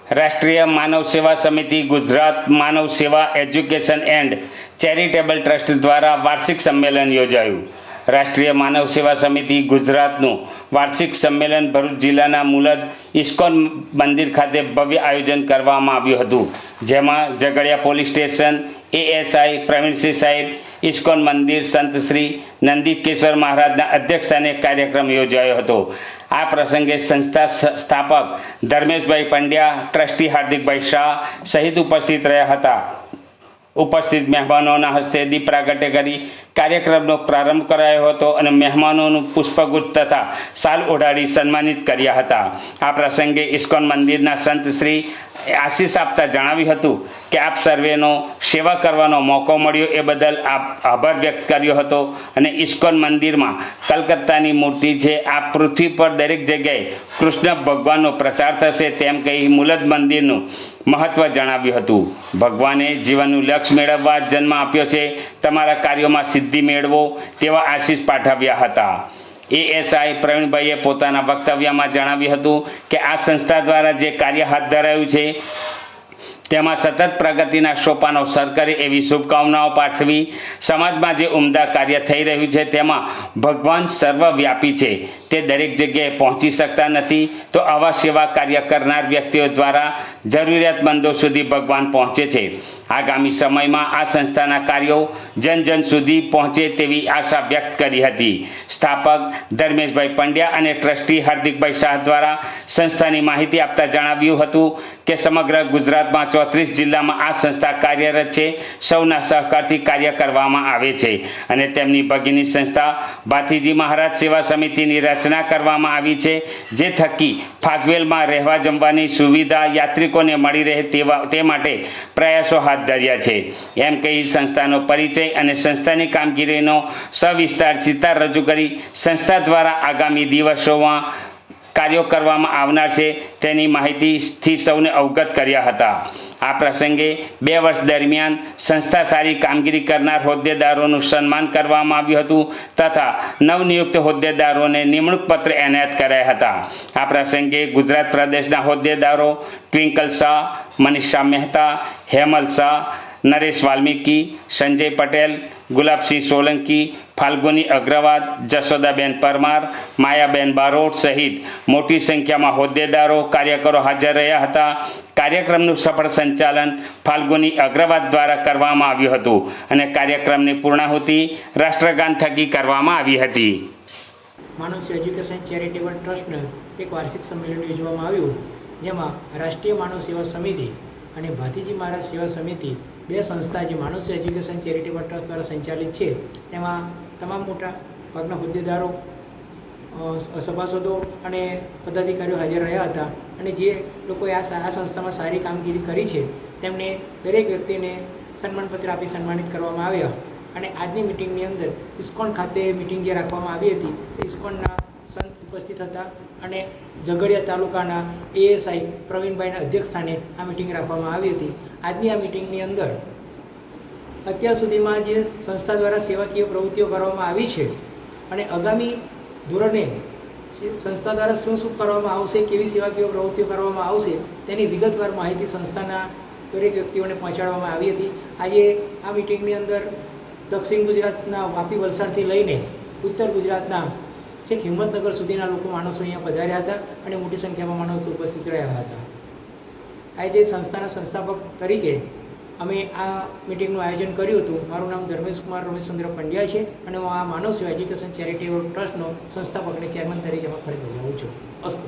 રાષ્ટ્રીય માનવ સેવા સમિતિ ગુજરાત માનવ સેવા એજ્યુકેશન એન્ડ ચેરિટેબલ ટ્રસ્ટ દ્વારા વાર્ષિક સંમેલન યોજાયું। રાષ્ટ્રીય માનવ સેવા સમિતિ ગુજરાતનું વાર્ષિક સંમેલન ભરૂચ જિલ્લાના મુલદ ઇસ્કોન મંદિર ખાતે ભવ્ય આયોજન કરવામાં આવ્યું હતું, જેમાં Jhagadia police station ASI Pravinsinh સાહેબ, ઇસ્કોન મંદિર સંત શ્રી નંદિકેશ્વર મહારાજના અધ્યક્ષસ્થાને કાર્યક્રમ યોજાયો હતો। આ પ્રસંગે સંસ્થા સ્થાપક ધર્મેશભાઈ પંડ્યા, ટ્રસ્ટી હાર્દિકભાઈ શાહ સહિત ઉપસ્થિત રહ્યા હતા। ઉપસ્થિત મહેમાનોના હસ્તે દીપ પ્રાગટ્ય કરી કાર્યક્રમનો પ્રારંભ કરાયો હતો અને મહેમાનોનું પુષ્પગુચ્છ તથા શાલ ઓઢાડી સન્માનિત કર્યા હતા। આ પ્રસંગે ઇસ્કોન મંદિરના સંત શ્રી આશીષ આપતા જણાવ્યું હતું કે આપ સર્વેનો સેવા કરવાનો મોકો મળ્યો એ બદલ આભાર વ્યક્ત કર્યો હતો અને ઇસ્કોન મંદિરમાં કલકત્તાની મૂર્તિ છે, આ પૃથ્વી પર દરેક જગ્યાએ કૃષ્ણ ભગવાનનો પ્રચાર થશે તેમ કહી મુલદ મંદિરનું મહત્વ જણાવ્યું હતું। ભગવાને જીવનનું લક્ષ્ય મેળવવા જન્મ આપ્યો છે, તમારા કાર્યોમાં સિદ્ધિ મેળવો તેવા આશીષ પાઠવ્યા હતા। એએસઆઈ પ્રવીણભાઈએ પોતાના વક્તવ્યમાં જણાવ્યું હતું કે આ સંસ્થા દ્વારા જે કાર્ય હાથ ધરાયું છે તેમાં સતત પ્રગતિના સોપાનો સર કરે એવી શુભકામનાઓ પાઠવી સમાજમાં જે ઉમદા કાર્ય થઈ રહ્યું છે તેમાં ભગવાન સર્વવ્યાપી છે, તે દરેક જગ્યાએ પહોંચી શકતા નથી, તો આવા સેવા કાર્ય કરનાર વ્યક્તિઓ દ્વારા જરૂરિયાતમંદો સુધી ભગવાન પહોંચે છે। આગામી સમયમાં આ સંસ્થાના કાર્યો જન જન સુધી પહોંચે તેવી આશા વ્યક્ત કરી હતી। સ્થાપક ધર્મેશભાઈ પંડ્યા અને ટ્રસ્ટી હાર્દિકભાઈ શાહ દ્વારા સંસ્થાની માહિતી આપતા જણાવ્યું હતું કે સમગ્ર ગુજરાતમાં 34 જિલ્લામાં આ સંસ્થા કાર્યરત છે, સૌના સહકારથી કાર્ય કરવામાં આવે છે અને તેમની ભગીની સંસ્થા ભાથીજી મહારાજ સેવા સમિતિની રચના કરવામાં આવી છે, જે થકી ફાગવેલમાં રહેવા જમવાની સુવિધા યાત્રિકોને મળી રહે તે માટે પ્રયાસો હાથ ધર્યા છે એમ કહી સંસ્થાનો પરિચય અને સંસ્થાની કામગીરીનો સવિસ્તાર ચિતાર રજૂ કરી સંસ્થા દ્વારા આગામી દિવસોમાં કાર્યો કરવામાં આવનાર છે તેની માહિતીથી સૌને અવગત કર્યા હતા। આ પ્રસંગે 2 વર્ષ દરમિયાન સંસ્થા સારી કામગીરી કરનાર હોદ્દેદારોનું સન્માન કરવામાં આવ્યું હતું તથા નવનિયુક્ત હોદ્દેદારોને નિમણૂક પત્ર એનાયત કરાયા હતા। આ પ્રસંગે ગુજરાત પ્રદેશના હોદ્દેદારો ટ્વિંકલ શાહ, મનીષા મહેતા, હેમલ શાહ, નરેશ વાલ્મીકી, સંજય પટેલ, ગુલાબસિંહ સોલંકી, ફાલ્ગુની અગ્રવાલ, જશોદાબેન પરમાર, માયાબેન બારોટ સહિત મોટી સંખ્યામાં હોદ્દેદારો કાર્યકરો હાજર રહ્યા હતા। કાર્યક્રમનું સફળ સંચાલન ફાલ્ગુની અગ્રવાલ દ્વારા કરવામાં આવ્યું હતું અને કાર્યક્રમની પૂર્ણાહુતિ રાષ્ટ્રગાન થકી કરવામાં આવી હતી। માનવ સેવા એજ્યુકેશન ચેરિટેબલ ટ્રસ્ટનું એક વાર્ષિક સંમેલન યોજવામાં આવ્યું, જેમાં રાષ્ટ્રીય માનવ સેવા સમિતિ અને ભાથીજી મહારાજ સેવા સમિતિ 2 સંસ્થા જે માનવ સેવા એજ્યુકેશન ચેરિટેબલ ટ્રસ્ટ દ્વારા સંચાલિત છે તેમાં તમામ મોટા ભાગના હોદ્દેદારો, સભાસદો અને પદાધિકારીઓ હાજર રહ્યા હતા અને જે લોકોએ આ સંસ્થામાં સારી કામગીરી કરી છે તેમને દરેક વ્યક્તિને સન્માનપત્ર આપી સન્માનિત કરવામાં આવ્યા। અને આજની મિટિંગની અંદર ઇસ્કોન ખાતે મિટિંગ જે રાખવામાં આવી હતી તે ઇસ્કોનના સંત ઉપસ્થિત હતા અને ઝઘડિયા તાલુકાના એએસઆઈ પ્રવીણભાઈના અધ્યક્ષસ્થાને આ મિટિંગ રાખવામાં આવી હતી। આજની આ મિટિંગની અંદર અત્યાર સુધીમાં જે સંસ્થા દ્વારા સેવાકીય પ્રવૃત્તિઓ કરવામાં આવી છે અને આગામી ધોરણે સંસ્થા દ્વારા શું શું કરવામાં આવશે, કેવી સેવાકીય પ્રવૃત્તિઓ કરવામાં આવશે તેની વિગતવાર માહિતી સંસ્થાના દરેક વ્યક્તિઓને પહોંચાડવામાં આવી હતી। આજે આ મિટિંગની અંદર દક્ષિણ ગુજરાતના વાપી વલસાડથી લઈને ઉત્તર ગુજરાતના છેક હિંમતનગર સુધીના લોકો માણસો અહીંયા પધાર્યા હતા અને મોટી સંખ્યામાં માણસો ઉપસ્થિત રહ્યા હતા। આજે સંસ્થાના સંસ્થાપક તરીકે અમે આ મિટિંગનું આયોજન કર્યું હતું। મારું નામ ધર્મેશ કુમાર રમેશચંદ્ર પંડ્યા છે અને હું આ માનવ સેવા એજ્યુકેશન ચેરિટેબલ ટ્રસ્ટનો સંસ્થાપક અને ચેરમેન તરીકે ફરજ બજાવું છું। અસ્તુ।